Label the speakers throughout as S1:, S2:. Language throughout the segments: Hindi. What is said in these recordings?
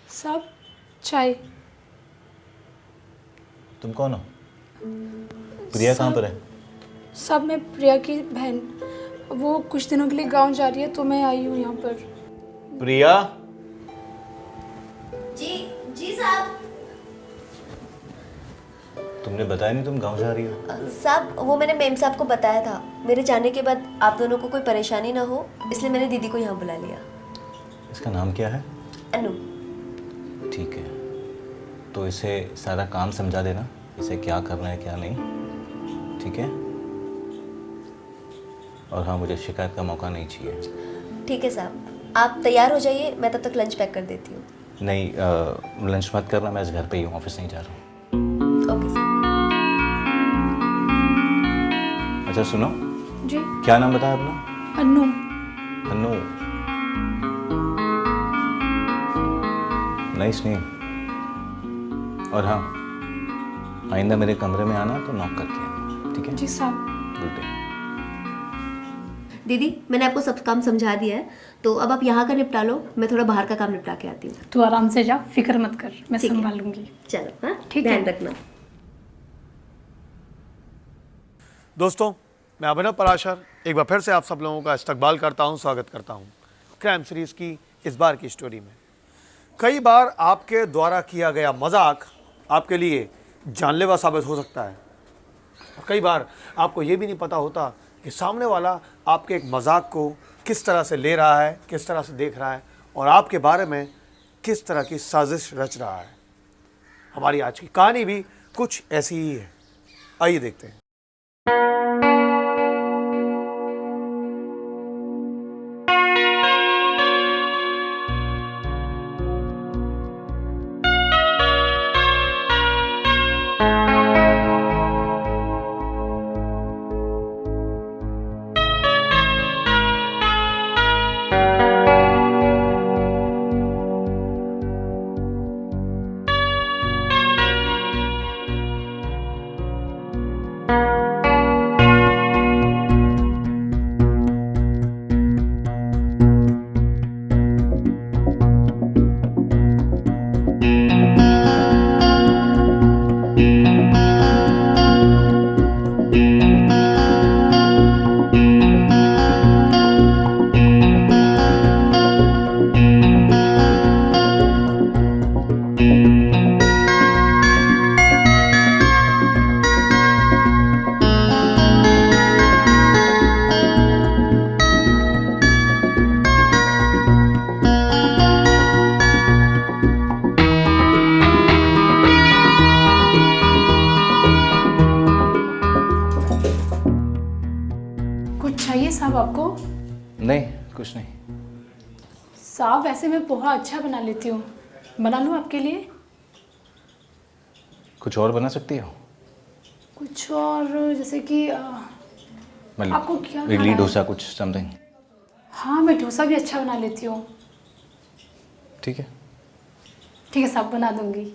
S1: साहब चाय।
S2: तुम कौन हो? प्रिया कहाँ पर है?
S1: साहब मैं प्रिया की बहन, वो कुछ दिनों के लिए गांव जा रही है तो मैं आई हूँ यहाँ पर।
S2: प्रिया?
S3: जी जी साहब।
S2: तुमने बताया नहीं तुम गांव जा रही हो?
S3: साहब वो मैंने मेम साहब को बताया था, मेरे जाने के बाद आप दोनों को कोई परेशानी ना हो इसलिए मैंने दीदी को यहाँ बुला लिया।
S2: इसका नाम क्या है?
S3: अनु।
S2: ठीक है, तो इसे सारा काम समझा देना, इसे क्या करना है क्या नहीं, ठीक है? और हाँ, मुझे शिकायत का मौका नहीं चाहिए।
S3: ठीक है साहब, आप तैयार हो जाइए, मैं तब तक लंच पैक कर देती हूँ।
S2: नहीं, लंच मत करना, मैं इस घर पे ही हूँ, ऑफिस नहीं जा रहा हूँ।
S3: Okay sir.
S2: अच्छा सुनो,
S1: जी।
S2: क्या नाम बताया अपना?
S1: अन्नू।
S2: अनु। Nice name. और हाँ, आइंदा मेरे कमरे में आना तो नॉक करके आना, ठीक है?
S1: जी साहब।
S2: Good day.
S3: दीदी मैंने आपको सब काम समझा दिया है, तो अब आप यहाँ का निपटा लो, मैं थोड़ा बाहर का काम निपटा के आती हूँ।
S1: तू आराम से जा, फिक्र मत कर, मैं
S3: ठीक है।
S1: संभाल लूंगी।
S3: चलो हाँ,
S1: ठीक है।
S3: ध्यान रखना।
S4: दोस्तों, मैं अभिनव पराशर एक बार फिर से आप सब लोगों का इस्तकबाल करता हूं, स्वागत करता हूं क्राइम सीरीज़ की इस बार की स्टोरी में। कई बार आपके द्वारा किया गया मजाक आपके लिए जानलेवा साबित हो सकता है, और कई बार आपको ये भी नहीं पता होता कि सामने वाला आपके एक मजाक को किस तरह से ले रहा है, किस तरह से देख रहा है, और आपके बारे में किस तरह की साजिश रच रहा है। हमारी आज की कहानी भी कुछ ऐसी ही है, आइए देखते हैं।
S1: कुछ चाहिए साहब आपको?
S2: नहीं, कुछ नहीं।
S1: साहब वैसे मैं पोहा अच्छा बना लेती हूँ, बना लूँ आपके लिए?
S2: कुछ और बना सकती हो?
S1: कुछ और जैसे कि
S2: मतलब
S1: आपको क्या खाना
S2: इडली
S1: है?
S2: डोसा कुछ समथिंग?
S1: हाँ मैं डोसा भी अच्छा बना लेती हूँ।
S2: ठीक है।
S1: ठीक है साहब, बना दूंगी।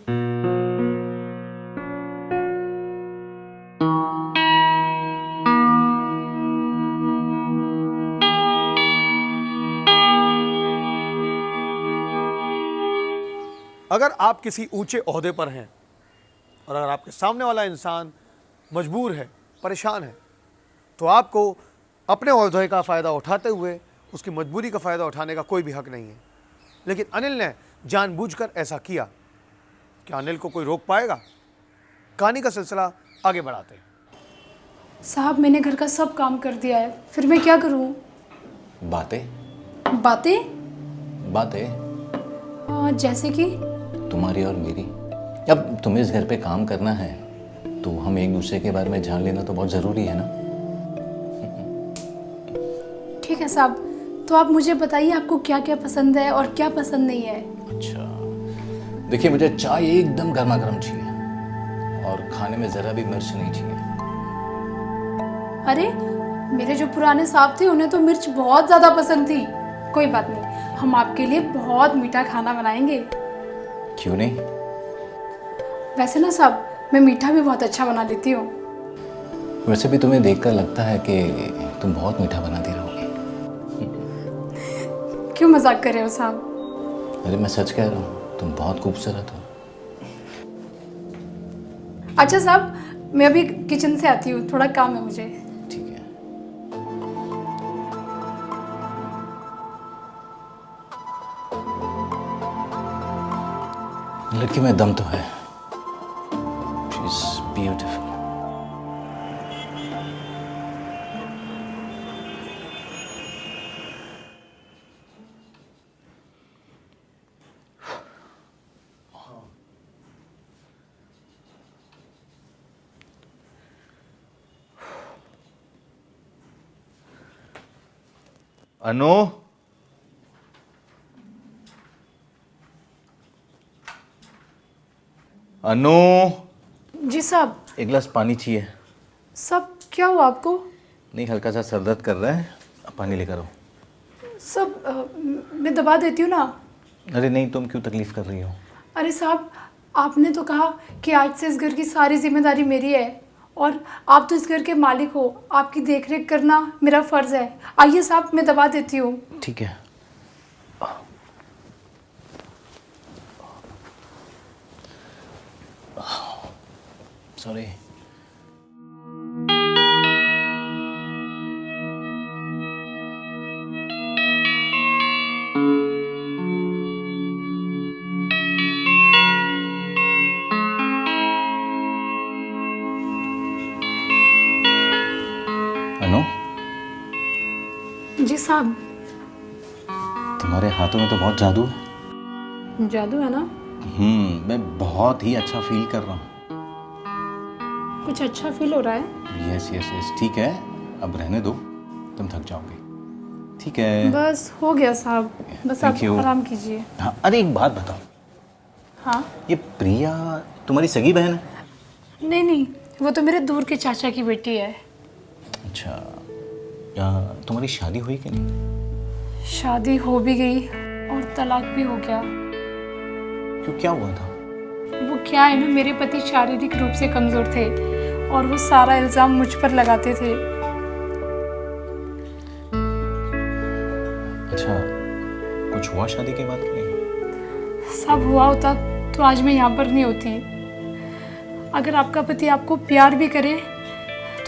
S4: अगर आप किसी ऊंचे ओहदे पर हैं और अगर आपके सामने वाला इंसान मजबूर है, परेशान है, तो आपको अपने ओहदे का फ़ायदा उठाते हुए उसकी मजबूरी का फ़ायदा उठाने का कोई भी हक नहीं है। लेकिन अनिल ने जानबूझकर ऐसा किया। क्या अनिल को कोई रोक पाएगा? कहानी का सिलसिला आगे बढ़ाते हैं।
S1: साहब मैंने घर का सब काम कर दिया है, फिर मैं क्या करूँ?
S2: बातें?
S1: बातें?
S2: बातें
S1: जैसे कि?
S2: तुम्हारी और मेरी। अब तुम्हें इस घर पे काम करना है तो हम एक दूसरे के बारे में जान लेना तो बहुत ज़रूरी है ना।
S1: ठीक है साहब, तो आप मुझे बताइए आपको क्या क्या पसंद है और क्या पसंद नहीं है।
S2: अच्छा, देखिए मुझे चाय एकदम गर्मा गर्म चाहिए और खाने में ज़रा भी मिर्च नहीं चाहिए।
S1: अरे मेरे जो पुराने साहब थे उन्हें तो मिर्च बहुत ज़्यादा पसंद थी। कोई बात नहीं, हम आपके लिए बहुत मीठा खाना बनाएंगे।
S2: क्यों नहीं?
S1: वैसे ना साहब, मैं मीठा भी बहुत अच्छा बना लेती हूँ।
S2: वैसे भी तुम्हें देखकर लगता है कि तुम बहुत मीठा बनाती रहोगी।
S1: क्यों मजाक कर रहे हो साहब?
S2: अरे मैं सच कह रहा हूँ, तुम बहुत खूबसूरत हो।
S1: अच्छा साहब, मैं अभी किचन से आती हूँ, थोड़ा काम है मुझे।
S2: ठीक है। लड़की में दम तो है। She is beautiful. Anu, Anu,
S1: जी साहब।
S2: एक गिलास पानी चाहिए।
S1: सब क्या हुआ आपको?
S2: नहीं, हल्का सा सर दर्द कर रहा है, अब पानी लेकर आओ।
S1: सब मैं दबा देती हूँ ना।
S2: अरे नहीं, तुम क्यों तकलीफ कर रही हो?
S1: अरे साहब, आपने तो कहा कि आज से इस घर की सारी जिम्मेदारी मेरी है, और आप तो इस घर के मालिक हो, आपकी देखरेख करना मेरा फ़र्ज़ है। आइए साहब, मैं दबा देती हूँ।
S2: ठीक है। सॉरी। अनु,
S1: जी साहब।
S2: तुम्हारे हाथों में तो बहुत जादू है।
S1: जादू है ना?
S2: मैं बहुत ही अच्छा फील कर रहा हूँ।
S1: कुछ अच्छा फील हो रहा है?
S2: यस यस यस, ठीक है, अब रहने दो, तुम थक जाओगे। ठीक है,
S1: बस हो गया साहब, बस आप
S2: Thank you.
S1: आराम कीजिए।
S2: हाँ, अरे एक बात बताओ,
S1: हाँ?
S2: ये प्रिया तुम्हारी सगी बहन है?
S1: नहीं नहीं, वो तो मेरे दूर के चाचा की बेटी है।
S2: अच्छा, या तुम्हारी शादी हुई कि नहीं?
S1: शादी हो भी गई और तलाक भी हो गया।
S2: क्यों, क्या हुआ था?
S1: वो क्या है ना, मेरे पति शारीरिक रूप से कमज़ोर थे और वो सारा इल्ज़ाम मुझ पर लगाते थे।
S2: अच्छा, कुछ हुआ शादी के बाद कि नहीं?
S1: सब हुआ होता तो आज मैं यहाँ पर नहीं होती। अगर आपका पति आपको प्यार भी करे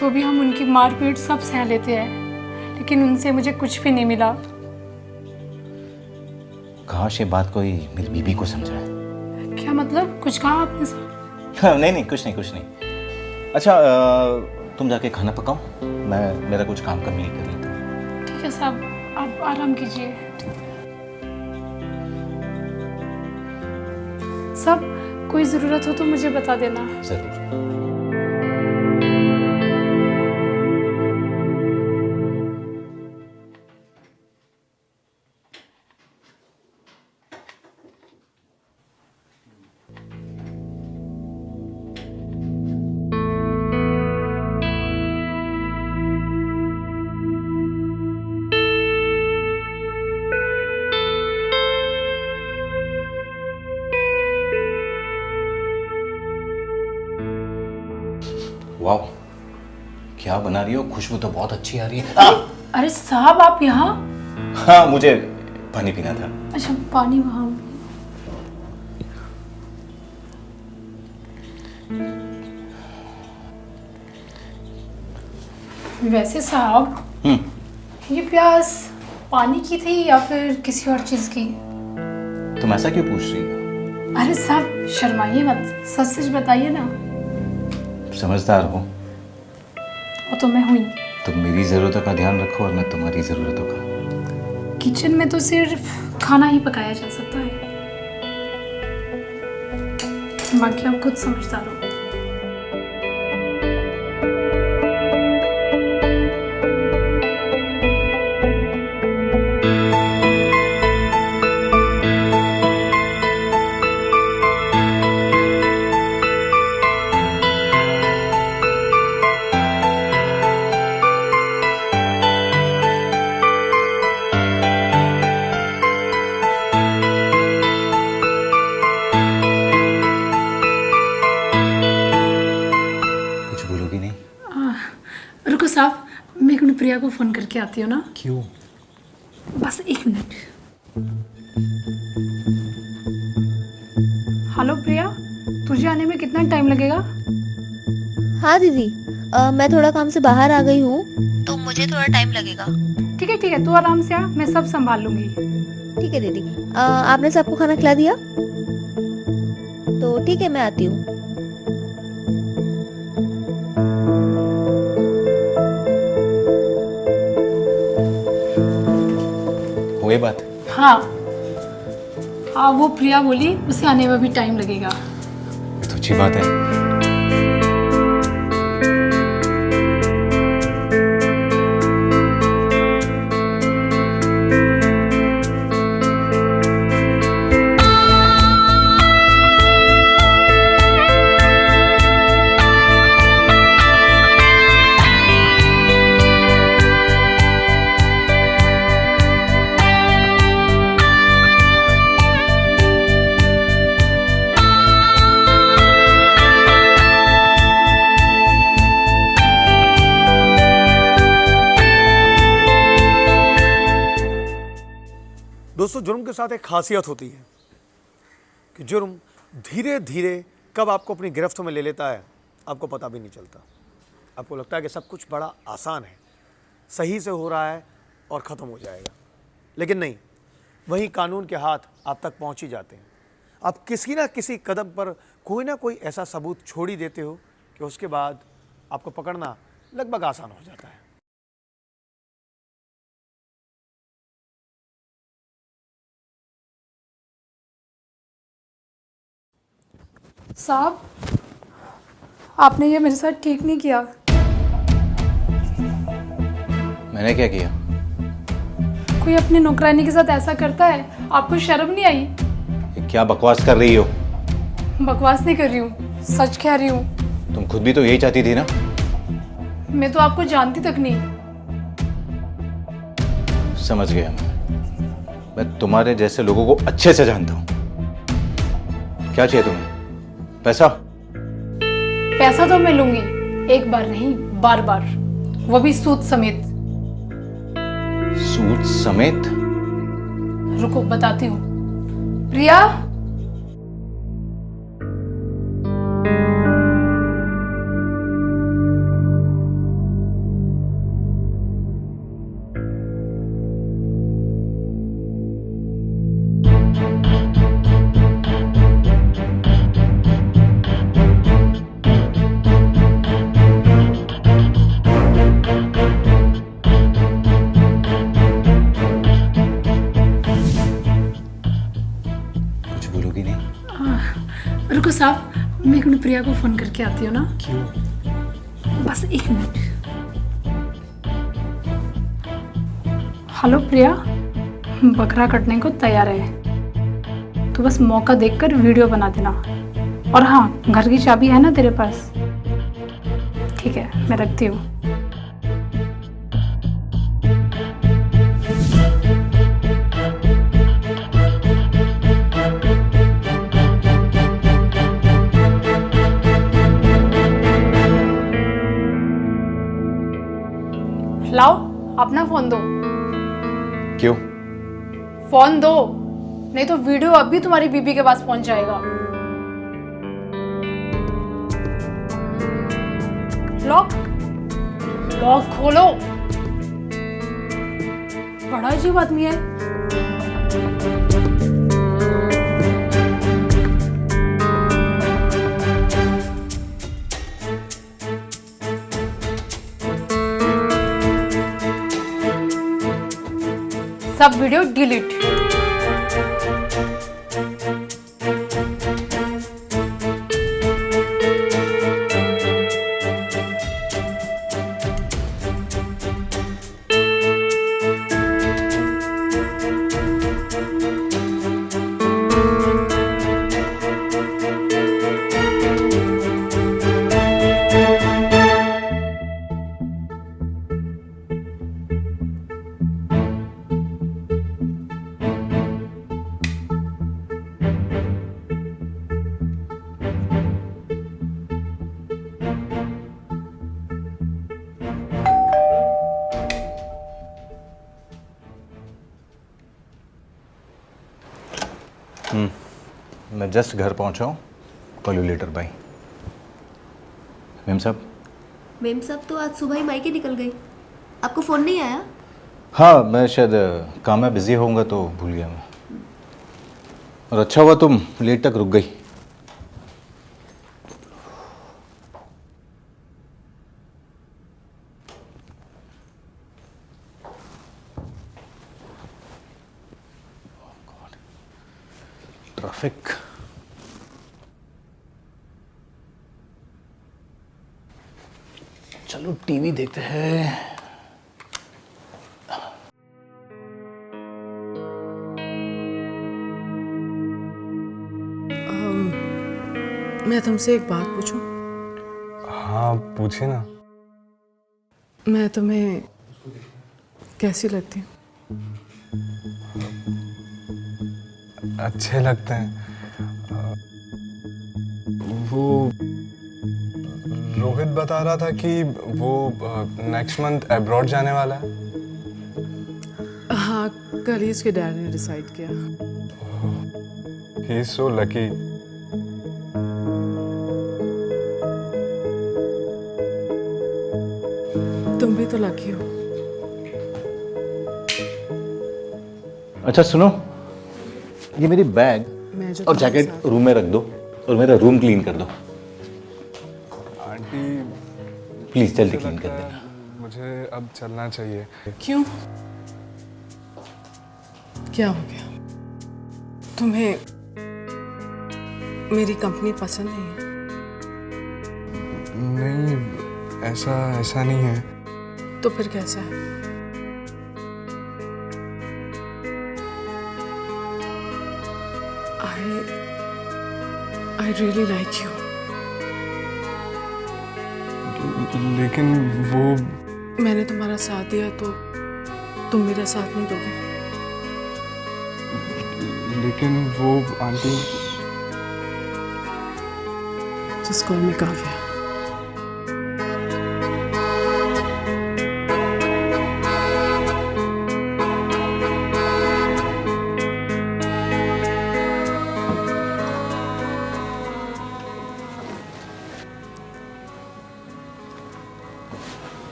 S1: तो भी हम उनकी मारपीट सब सह लेते हैं, लेकिन उनसे मुझे कुछ भी नहीं मिला।
S2: काश ये बात कोई मेरी बीबी को समझाए।
S1: क्या मतलब, कुछ कहा आपने साहब?
S2: नहीं नहीं, कुछ नहीं कुछ नहीं। अच्छा, तुम जाके खाना पकाओ, मैं मेरा कुछ काम कर लेता हूँ।
S1: ठीक है साहब, आप आराम कीजिए। सब कोई ज़रूरत हो तो मुझे बता देना।
S2: जरूर। वाह, क्या बना रही हो? खुशबू तो बहुत अच्छी आ रही है।
S1: अरे साहब, आप यहाँ?
S2: हाँ, मुझे पानी पीना था।
S1: अच्छा, पानी वहाँ। वैसे साहब, ये प्यास पानी की थी या फिर किसी और चीज़ की?
S2: तुम ऐसा क्यों पूछ रही हो?
S1: अरे साहब, शर्माइए मत, सच सच बताइए ना।
S2: समझदार हो।
S1: वो तो मैं हुई।
S2: तुम मेरी ज़रूरतों का ध्यान रखो और मैं तुम्हारी ज़रूरतों का।
S1: किचन में तो सिर्फ खाना ही पकाया जा सकता है, बाकी आप खुद समझदार हो। रुको साहब, मैं एक मिनट प्रिया को फ़ोन करके आती हूँ ना।
S2: क्यों?
S1: बस एक मिनट। मुझे आने में कितना टाइम लगेगा?
S3: हाँ दीदी, मैं थोड़ा काम से बाहर आ गई हूँ, तो मुझे थोड़ा टाइम लगेगा।
S1: ठीक है, तू आराम से आ, मैं सब संभाल लूंगी।
S3: ठीक है दीदी। आपने सबको खाना खिला दिया? तो ठीक है, मैं आती हूँ।
S2: हुई बात?
S1: हाँ हाँ, वो प्रिया बोली उसे आने में भी टाइम लगेगा।
S2: ये तो अच्छी बात है।
S4: दोस्तों, जुर्म के साथ एक खासियत होती है कि जुर्म धीरे धीरे कब आपको अपनी गिरफ्त में ले लेता है आपको पता भी नहीं चलता। आपको लगता है कि सब कुछ बड़ा आसान है, सही से हो रहा है और ख़त्म हो जाएगा, लेकिन नहीं, वहीं कानून के हाथ आप तक पहुंच ही जाते हैं। आप किसी ना किसी कदम पर कोई ना कोई ऐसा सबूत छोड़ ही देते हो कि उसके बाद आपको पकड़ना लगभग आसान हो जाता है।
S1: साहब, आपने ये मेरे साथ ठीक नहीं किया।
S2: मैंने क्या किया?
S1: कोई अपनी नौकरानी के साथ ऐसा करता है? आपको शर्म नहीं आई?
S2: ये क्या बकवास कर रही हो?
S1: बकवास नहीं कर रही हूँ, सच कह रही हूँ।
S2: तुम खुद भी तो यही चाहती थी ना?
S1: मैं तो आपको जानती तक नहीं।
S2: समझ गया मैं तुम्हारे जैसे लोगों को अच्छे से जानता हूँ। क्या चाहिए तुम्हें? पैसा?
S1: पैसा तो मैं लूंगी, एक बार नहीं बार बार, वो भी सूद समेत।
S2: सूद समेत?
S1: रुको बताती हूँ। प्रिया,
S2: कुछ बोलोगी नहीं?
S1: रुको साहब, मैं एक मिनट प्रिया को फोन करके आती हूँ ना। क्यों? बस एक मिनट। हेलो प्रिया, बकरा कटने को तैयार है, तो बस मौका देखकर वीडियो बना देना। और हाँ, घर की चाबी है ना तेरे पास? ठीक है, मैं रखती हूँ। लाओ अपना फोन दो।
S2: क्यों?
S1: फोन दो, नहीं तो वीडियो अभी तुम्हारी बीबी के पास पहुंच जाएगा। लॉक लॉक खोलो। बड़ा अजीब आदमी है। सब वीडियो डिलीट।
S2: मैं जस्ट घर पहुंचा हूँ, call you later bye. Ma'am साहब।
S3: मेम साहब तो आज सुबह ही मायके निकल गई, आपको फ़ोन नहीं आया?
S2: हाँ, मैं शायद काम में बिजी होऊंगा तो भूल गया मैं। और अच्छा हुआ तुम लेट तक रुक गई। ट्रैफिक। चलो टीवी देखते हैं।
S5: मैं तुमसे एक बात पूछूं?
S6: हाँ पूछिए ना।
S5: मैं तुम्हें कैसी लगती हूँ?
S6: अच्छे लगते हैं। वो रोहित बता रहा था कि वो नेक्स्ट मंथ अब्रॉड जाने वाला है।
S5: हाँ, कल ही इसके डैड ने डिसाइड किया।
S6: He is so lucky.
S5: तुम भी तो लकी हो।
S2: अच्छा सुनो, ये मेरी बैग
S5: मैं जो
S2: और
S5: तुम्हारे
S2: जैकेट
S5: साथ-
S2: रूम में रख दो और मेरा रूम क्लीन कर दो
S6: आंटी
S2: प्लीज, जल्दी
S6: मुझे
S2: क्लीन कर
S6: लगता
S2: देना।
S6: है मुझे अब चलना चाहिए।
S5: क्यों? क्या हो गया? तुम्हें मेरी कंपनी पसंद नहीं है?
S6: नहीं, ऐसा नहीं है।
S5: तो फिर कैसा है? I really like you.
S6: लेकिन वो
S5: मैंने तुम्हारा साथ दिया तो तुम मेरा साथ नहीं दोगे?
S6: लेकिन वो aunty
S5: Just call me Kavya.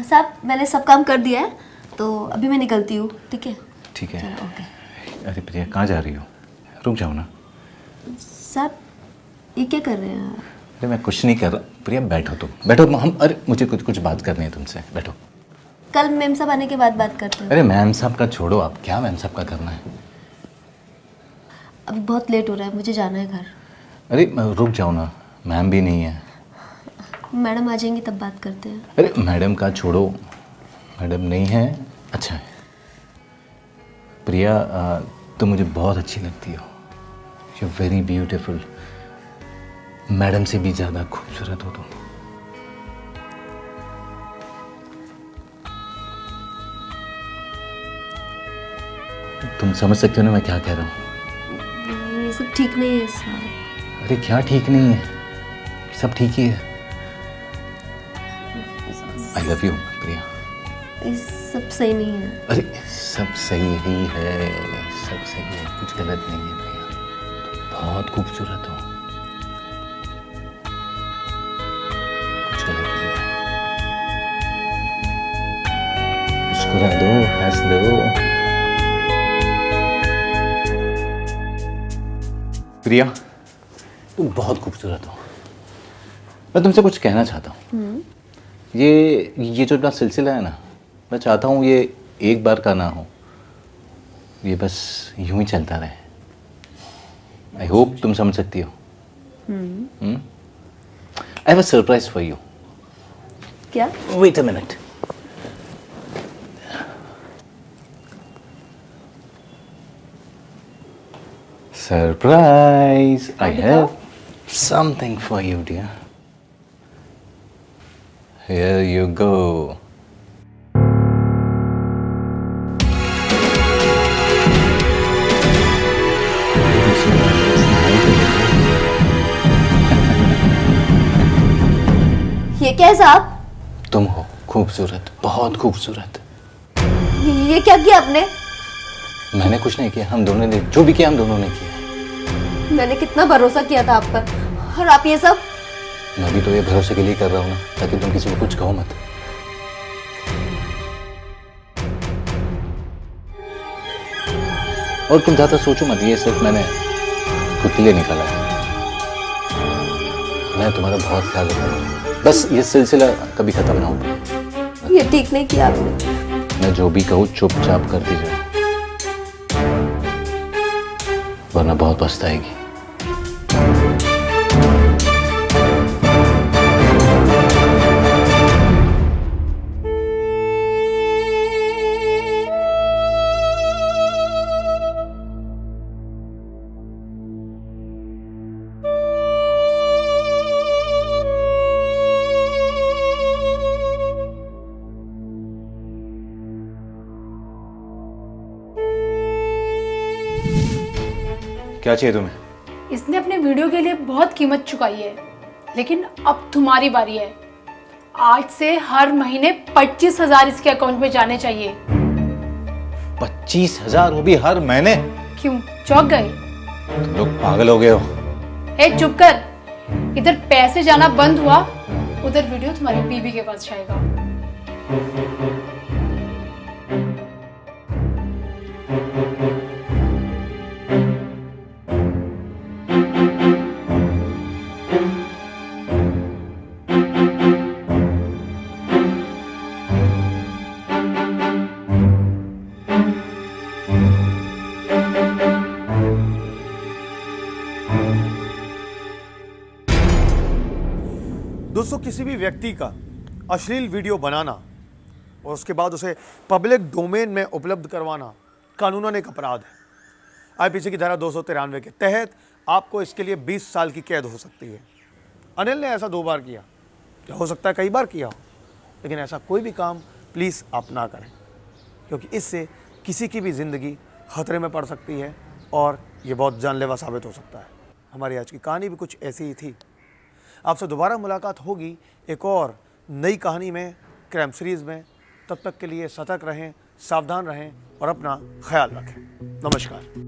S3: साहब मैंने सब काम कर दिया है, तो अभी मैं निकलती हूँ, ठीक है?
S2: ठीक है।
S3: चलो ओके।
S2: अरे प्रिया, कहाँ जा रही हो? रुक जाओ ना।
S3: साहब ये क्या कर रहे हैं?
S2: अरे मैं कुछ नहीं कर रहा। प्रिया बैठो, तुम बैठो। हम अरे मुझे कुछ बात करनी है तुमसे, बैठो।
S3: कल मेम साहब आने के बाद बात करते हैं।
S2: अरे मैम साहब का छोड़ो, आप क्या मैम साहब का करना है?
S3: अभी बहुत लेट हो रहा है, मुझे जाना है घर।
S2: अरे रुक जाओ ना, मैम भी नहीं है।
S3: मैडम आ जाएंगी तब बात करते हैं।
S2: अरे मैडम का छोड़ो, मैडम नहीं है। अच्छा है प्रिया, तुम मुझे बहुत अच्छी लगती हो। You very beautiful. मैडम से भी ज़्यादा खूबसूरत हो तुम। तुम समझ सकते हो ना मैं क्या कह रहा हूँ?
S3: ये सब ठीक नहीं है साहब।
S2: अरे क्या ठीक नहीं है? सब ठीक ही है। आई लव यू प्रिया।
S3: ये सब सही नहीं है।
S2: अरे सब सही ही है, सब सही है, कुछ गलत नहीं है प्रिया। तुम बहुत खूबसूरत हो, कुछ गलत नहीं है। मुस्कुरा दो, हंस दो। प्रिया तुम बहुत खूबसूरत हो। मैं तुमसे कुछ कहना चाहता हूँ। ये जो अपना सिलसिला है ना, मैं चाहता हूँ ये एक बार का ना हो, ये बस यूं ही चलता रहे। आई होप तुम समझ सकती हो। I have a surprise for you.
S3: क्या?
S2: Wait a minute. Surprise! I have something for you, dear. Here you go.
S3: ये क्या है साहब?
S2: तुम हो खूबसूरत, बहुत खूबसूरत।
S3: ये क्या किया आपने?
S2: मैंने कुछ नहीं किया, हम दोनों ने जो भी किया हम दोनों ने किया।
S3: मैंने कितना भरोसा किया था आप पर, और आप ये सब।
S2: मैं भी तो ये भरोसे के लिए कर रहा हूँ ना, ताकि तुम किसी को कुछ कहो मत। और तुम ज्यादा सोचो मत, ये सिर्फ मैंने खुद के लिए निकाला है। मैं तुम्हारा बहुत ख्याल रखूंगा, बस ये सिलसिला कभी खत्म ना हो।
S3: ये ठीक नहीं किया आपने।
S2: मैं जो भी कहूँ चुपचाप करती जाओ, वरना बहुत पछताएगी। क्या चाहिए तुम्हें?
S1: इसने अपने वीडियो के लिए बहुत कीमत चुकाई है, लेकिन अब तुम्हारी बारी है। आज से हर महीने 25,000 इसके अकाउंट में जाने चाहिए।
S2: 25,000 वो भी हर महीने?
S1: क्यों, चौंक गए?
S2: तुम लोग पागल हो गए हो।
S1: ए चुप कर, इधर पैसे जाना बंद हुआ, उधर वीडियो तुम्हारी बीबी के पास जाएगा।
S4: दोस्तों, किसी भी व्यक्ति का अश्लील वीडियो बनाना और उसके बाद उसे पब्लिक डोमेन में उपलब्ध करवाना कानूनन एक अपराध है। आईपीसी की धारा 293 के तहत आपको इसके लिए 20 साल की कैद हो सकती है। अनिल ने ऐसा 2 बार किया, हो सकता है कई बार किया हो, लेकिन ऐसा कोई भी काम प्लीज़ आप ना करें, क्योंकि इससे किसी की भी ज़िंदगी खतरे में पड़ सकती है और ये बहुत जानलेवा साबित हो सकता है। हमारी आज की कहानी भी कुछ ऐसी ही थी। आपसे दोबारा मुलाकात होगी एक और नई कहानी में, क्राइम सीरीज़ में। तब तक के लिए सतर्क रहें, सावधान रहें और अपना ख्याल रखें। नमस्कार।